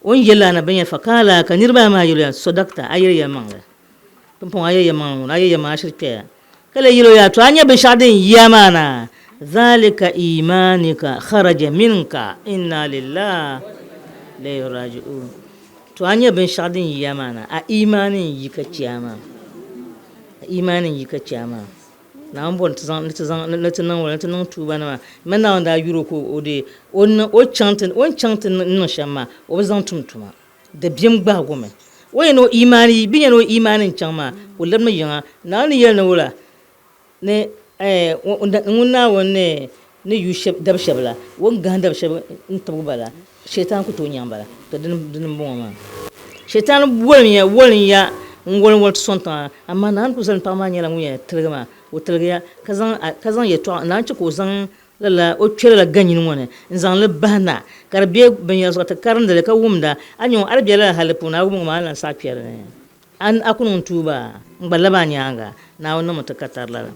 on yela na benya fakala ka nirba ma yelo sodakta ayir ya mangla pon ayir ya mangla ayir ya ma shirke kala yelo ya to anya bin shadin yamana zalika imanika kharaja minka inna lillahi la raji'un to anya bin shadin yamana a imanin yika ciyama imanin yika ciyama na ambon tazan wala tan tuba na mana wanda yuro ko ode o chantin no shama o bazan tumtuma da biyam gba gome waye no imani binya no imanin chama wallan mai yanga na ni yel na wala ne unna wonne ne yushab dab shabla won ga dab shab in tabu bala shaytan ku to nyambala to din bon ma shaytan wolin ya ngol wol sonta amma nan ku san pama nyala nguya tilgama o tilgaya kazan ya to nan ci ko zan lala o kela ganyin wona zan le bana karbe ban ya zata karan da ka wumda anyo arbiya la halipuna wum ma lan sa fiyar ne an akunun tuba ngalla ba nyanga na wannan mutakatar la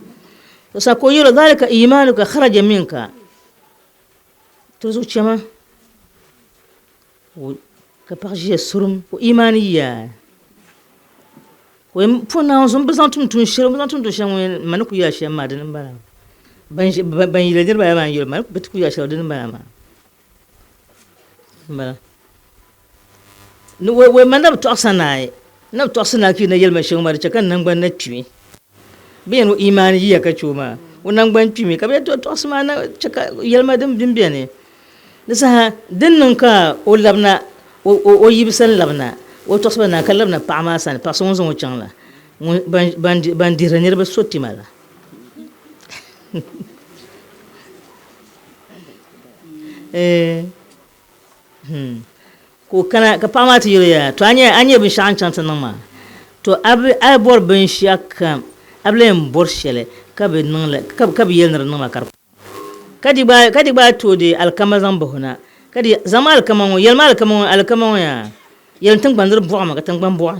to sa ko yiro zalika imanuka kharaja minka to zuciya ma ka parje surum ko imaniya wen puna on bezan tum shirum bezan tum shan man ku ya shan ma din ba ban yi ledir ba man yul man bit ku ya shan din ba ma ba no we man da to sanai na to sana ki na yel ma shan ma da kan nan ban na twi be no imani ya ka chuma wannan ban twi ka be to asma na chaka yel ma din biya ne da sa din nan ka o labna o yibsan labna o to na kallam na pa ma san pa son son changla ban diranir ba sotti mala ko kana ka pa ma ti ya to anya bin shan chanta nan ma to ai bor bin shakka ablen bor shele ka be nan la ka be yelnar nan ma kar kadi ba to de alkamazan bahuna kadi zama alkaman yelma alkaman ya yel tang bandir bo ma ka tang ban bo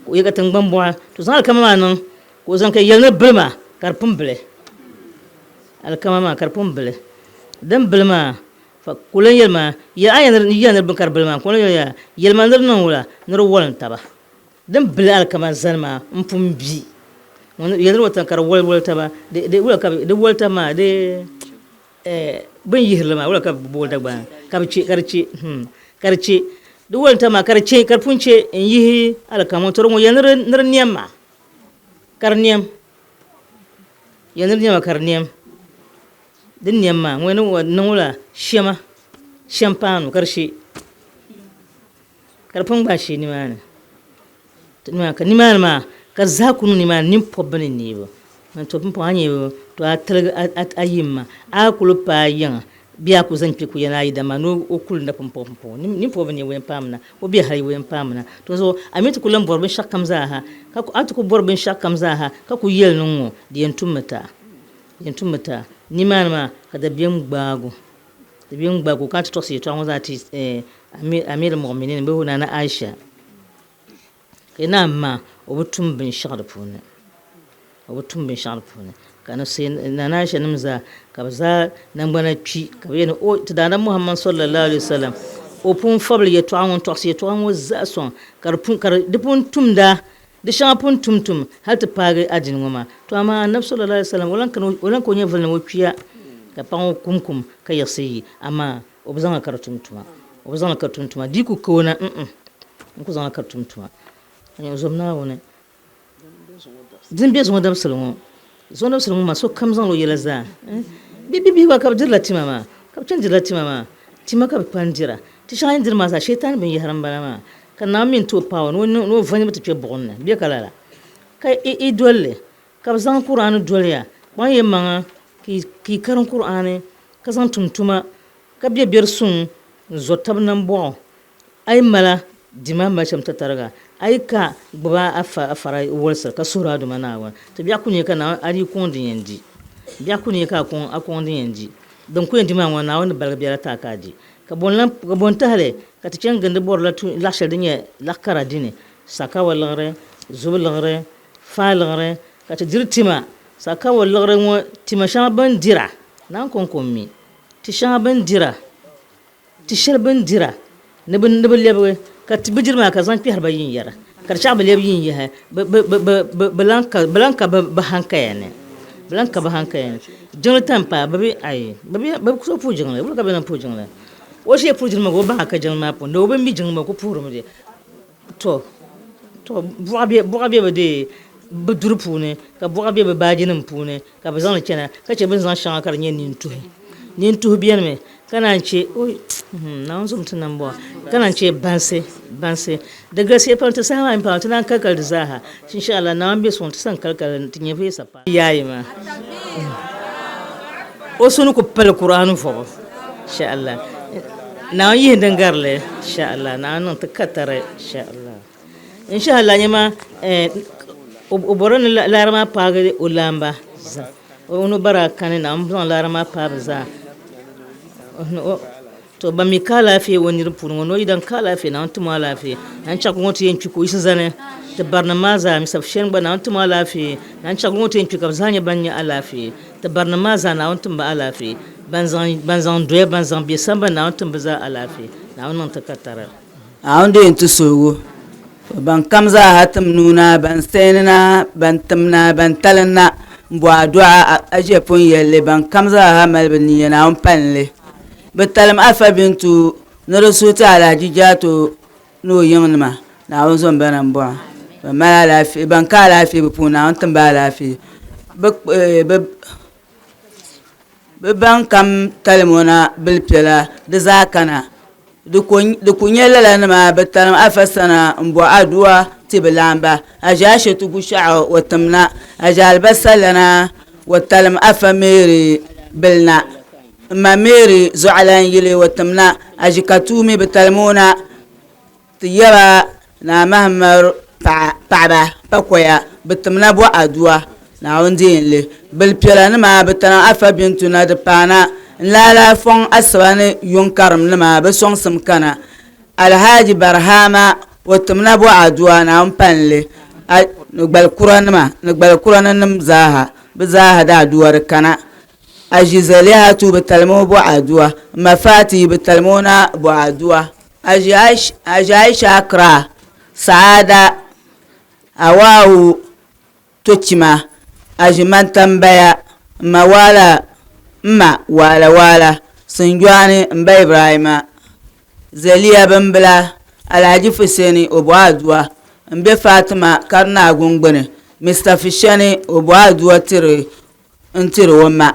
ko yega tang ban bo to zan alkama nan ko zan kai yel na bilma karpun bile alkama ma karpun bile dan bilma fa kulan yelma ya ayan ni yan bin kar bilma ko ya yel man nan wala nar walan taba dan bile alkama zalma mpum bi won yel wata kar wal taba de wala ka de wal tama de ban yihilma wala ka bo dagba karci duwal ta ma karce karfunce in yi alkamu toron yanar niyam ma karniyam yanar niyam karniyam din niyam ma wani wannan wala shema champagne karshe karfin ba shi ni ma ne tunma ka ni ma ka za ku ni ma nim pobne ni bo man to pon anye bo to at ayimma a kulupa yan biya ku zan fi ku yana yi da ma no okul na pompo ni po bane wen pamna o biya hay wen pamna to so amit kulan borbin shakkam za ha ka ku atuku borbin shakkam za ha ka ku yel nungo di yentumata ni ma ka da biyan gbago ka to sai to an za ti amir mu'minin be huna na Aisha ina ma o butum bin sharfuna kana sai na Aisha nimza ka za nan bana ci ka yana o tudanan Muhammad sallallahu alaihi wasallam o pun fabl ya to an to sai to an za son karfun kar dipun tumda da shafun tumtum har ta fara ajin goma to amma annabi sallallahu alaihi wasallam walan ko ne valna wafiya ka pan kumkum ka yasi amma o bazan ka tumtuma diku ko na ku zan ka tumtuma an zomna wona din be zo da salmu ma so kam zan lo yela za bi wa ka dirla timama tima ka panjira ti shayin dirma sa shaytan bin yaran bana ma kan na min to pawo no vani mata pe bonna bi kala kai i dolle ka zan qur'anu dolle ya ban yemma ki karan qur'ani ka zan tumtuma ka biya biyar sun zotab nan bo ai mala dima ma sham ta targa ai ka baba afara wolsar ka sura do manawa to biya kunye kana ari kondin yanji biya kunye ka kon akondin yanji don ku yanji ma wana wani balbiya ta kaji ka bon tahale ka ta can ganda bor la tu la shadinye la karadine saka walare zublare falare ka ta dirtima saka walare mo tima sha ban dira nan kon mi ti sha ban dira ti shar ban dira ne bin lebe ka tibijirma ka zan pihar bayin yara karsha ba lebe yin yaha blanka ba hankaya ne blanka ba hankaya ne jonathan pa babi ai babi so pu jingle bu ka bena pu jingle o she pu jingle go ba ka jingle ma pu no ba mi jingle ko pu rum de to buabe ba de budur pu ne ka buabe ba bajinin pu ne ka ba zan kena ka ce bin zan shan kar nin nin tu biyan me kana ce oi na on zum tunan bo kana ce banse da gaskiya fa ta sama in fa tunan kalkal da zaha insha Allah na an bi son ta san kalkal tin ya fesa fa yayi ma o sunu ko pel qur'anu fo insha Allah na yi dangarle insha Allah na nan ta katare insha Allah nyama o boron larama pagade ulamba onu bara kan na am larama pabza to ba mi kala fe woni rupun no idan kala fe na antuma lafi an cha ko yin ko isa zane da barnamaza mi safshen ba na antuma lafi an cha ko yin ko zanya banya alafi da barnamaza na antum ba alafi banzan doye banzan bi samba na antum ba za alafi na wannan takatara a wanda yin tusogo ban kamza hatim nuna ban senina ban tamna ban talana mbwa du'a aje pon yelle ban kamza ha malbani yana on panle bitalam afa bintu na rasuta alaji jato no yinma na on zon banan bo ba mala lafi ban ka lafi bu puna on tamba lafi ban kam talmona bilpela da zakana da kunyela lanma bitalam afa sana mbwa adwa tiblamba ajashi tugusha wa tamna ajal basalana wa talam afa meri bilna ma meri zu'alan yili wa tamna ajikatumi bitalmuna tiyara na mahmar paaba pakoya bitamna bo adwa na wondinle bilpela nima bitalam afa bintuna de pana lala fon asbane yunkaram nima besong simkana alhaji barhama watumna bo adwa na ampanle nugbal kuranam zaha bizaha da aduwar kana ajizaliha tu bitalmo bo adwa mafati bitalmona bo adwa ajai shakra saada awawu tochima ajiman tambaya mawala wala sunjwani mba ibrahima zaliya bambla alhaji fuseni obo adwa mbe fatima karna gungbene mr fishani obo adwa tiri wama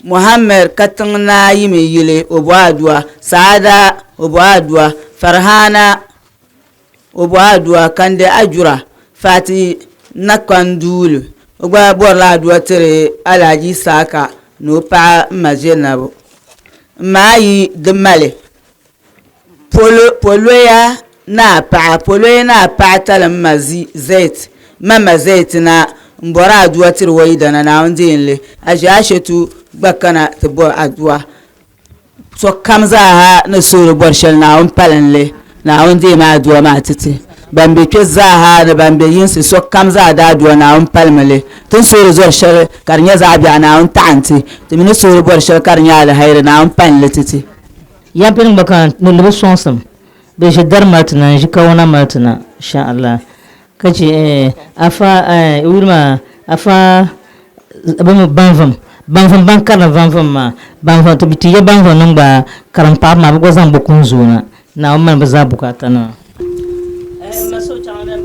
muhammad katangna yimi yile obo adwa saada obo adwa farhana obo adwa kande ajura fati nakandulu ogba borla adwa tiri alhaji saka no pa majenabo mayi demale poloya na pa talam mazi zait mama zait na mbora adwa tirwa idana na ondinle ajashetu bakana tibor adwa so kamza ha na suru borshal na on palanle na ondi ma adwa ma titi bambe kweza ha na bambe yinsi so kamza da adwa na on palmale tun suru zorshal karnya zabi na on tanti timini suru borshal karnya al hayr na on panle titi yampin bakan nulbe sonsam be je dar matna je kawana matna insha Allah kace afa urma afa abamu banvam bankana vanvam ma banvam to bitiye banvam namba karampa ma bugo zan bokun zona na umman baza bukata na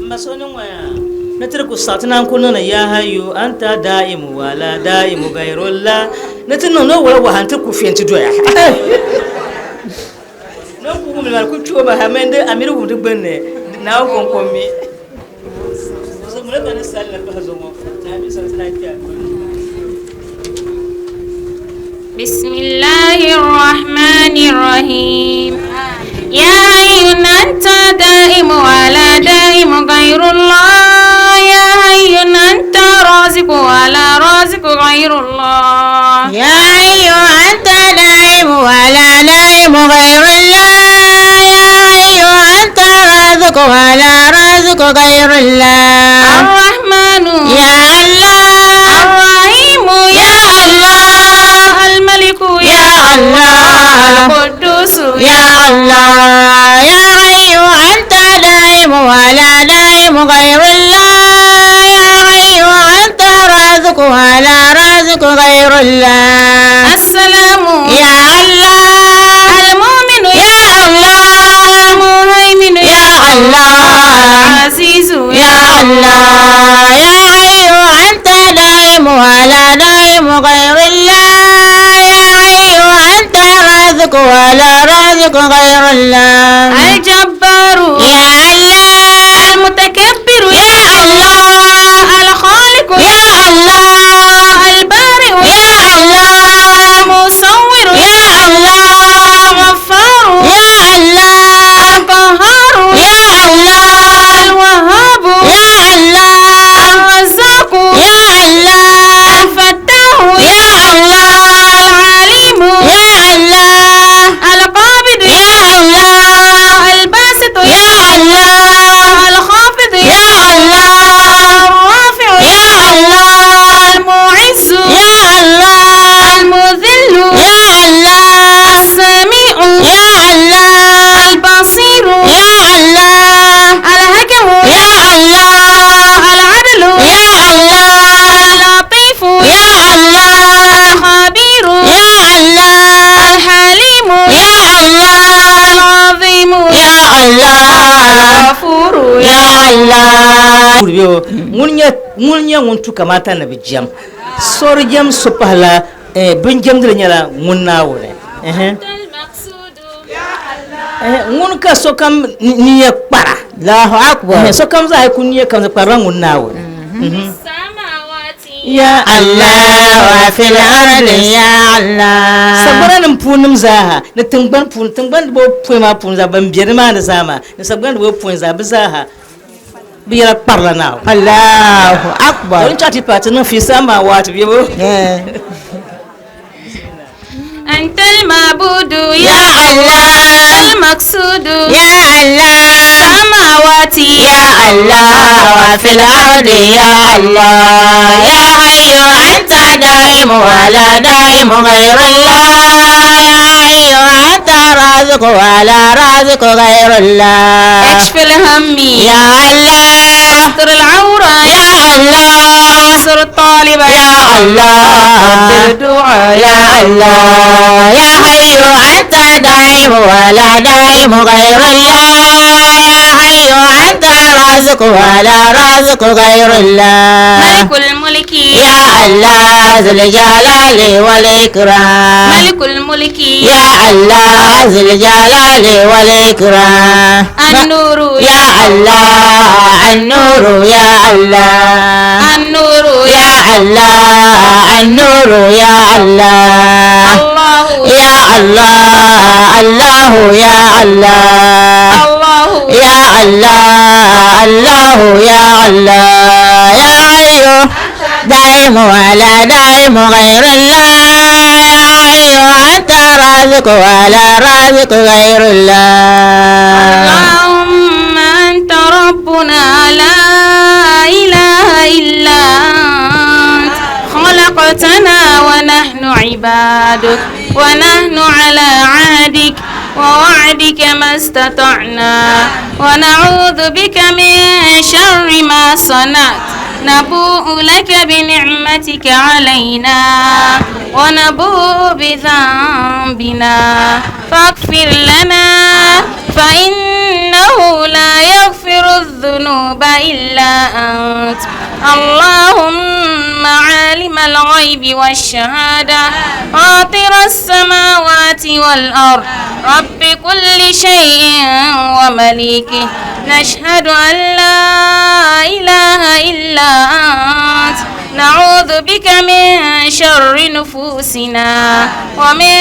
maso waya na tirku satna kunna ya hayu anta daimu wala daimu gairullah na tinno no wa hanta ku fienti doya no ku mi ku chuba hamende amiru ku dubenne na ko komi so mun da ne sallan ba zo mo na bi sallallahu بسم الله الرحمن الرحيم يا أيها أنت دائم ولا دائم غير الله يا أيها أنت رازق ولا رازق غير الله يا أيها أنت دائم ولا دائم غير الله يا أيها أنت رازق ولا رازق غير الله الرحمن يا الله الرحيم يا الله الملك يا الله القدوس يا الله ولا دائم غير الله يا حي أنت الرازق ولا رازق غير الله السلام يا الله المؤمن يا الله المهيمن يا الله العزيز يا الله يا حي أنت دائم ولا دائم غير الله يا حي أنت رازق ولا رازق غير الله الجبار يا الله المتكبر يا الله الخالق يا الله البارئ يا الله المصور يا الله الغفار يا الله القهار يا الله الوهاب يا الله الرزاق يا الله الفتاح يا الله العليم يا الله القابض يا الله الباسط يا الله الخافض يا الله الرافع يا الله المعز يا الله المذل يا الله السميع يا الله البصير يا الله الحكم يا الله العدل يا الله اللطيف يا الله الخبير يا الله الحليم يا الله العظيم يا الله الغفور يا الله Kurbiyo mun nya mun tu kamata na bijam sor jam supala bin jam dre nyala mun na wore المقصود mun ka so kam ni ya para Allahu akbar. so kam za ku ni kam za para mun na wore السماوات ya الله وفي الأرض يا الله sabara nan punum zaha na tungban bo puma pun za ban biyar ma da sama na sabran bo pun za bizaha biyar parla na Allahu akbar. don chati patana fi sama wat biyo أنت المعبود يا الله المقصود يا الله السماوات يا الله وفي الأرض يا الله يا حي أنت دائم ولا دائم غير الله يا حي أنت رازق ولا رازق غير الله اكشف الهم يا الله استر العورة يا الله انصر الطالب يا الله الدعاء يا الله يا حي أنت دائم ولا دائم غير الله يا حي أنت رازق ولا رازق غير الله ملك الملك يا الله ذو الجلال والإكرام ملك الملك يا الله ذو الجلال والإكرام النور يا الله النور يا الله النور يا الله النور يا الله الله يا الله الله يا الله الله يا الله الله يا الله يا حي دائم ولا دائم غير الله يا حي أنت رازق ولا رازق غير الله اللهم أنت ربنا لا إله إلا أنت خلقتنا ونحن عبادك ونحن على عهدك ووعدك ما استطعنا ونعوذ بك من شر ما صنعت نبوء لك بنعمتك علينا ونبوء بذنبنا فاغفر لنا فإنه لا يغفر الذنوب إلا أنت اللهم عالم الغيب والشهادة فاطر السماوات والأرض رب كل شيء ومليكه نشهد أن لا إله إلا أنت نعوذ بك من شر نفوسنا ومن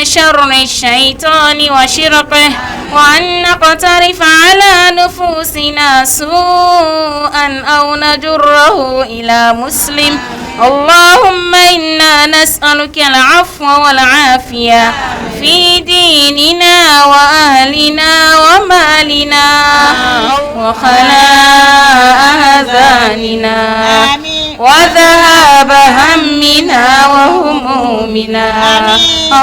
شر الشيطان وشرقه وأن نقترف على نفوسنا سوءا أو نجره إلى مسلم اللهم إنا نسألك العفو والعافية في ديننا وأهلنا ومالنا وخلاء أذاننا وذهاب هم همنا وهمومنا.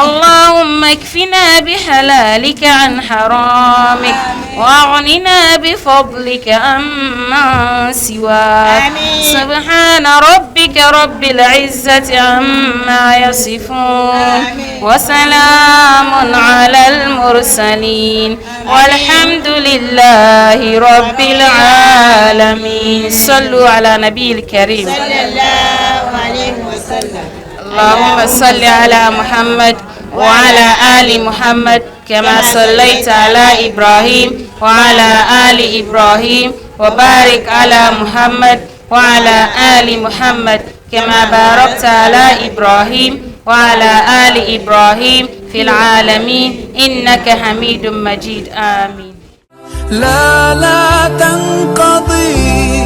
اللهم اكفنا بحلالك عن حرامك واغننا بفضلك عمن سواك. سبحان ربك رب العزة عما يصفون وسلام على المرسلين والحمد لله رب العالمين. صلوا على نبي الكريم صلى الله عليه وسلم. اللهم صل على محمد وعلى آل محمد كما صليت على إبراهيم وعلى آل إبراهيم وبارك على محمد وعلى آل محمد كما باركت على إبراهيم وعلى آل إبراهيم في العالمين إنك حميد مجيد. آمين. لا تنقضي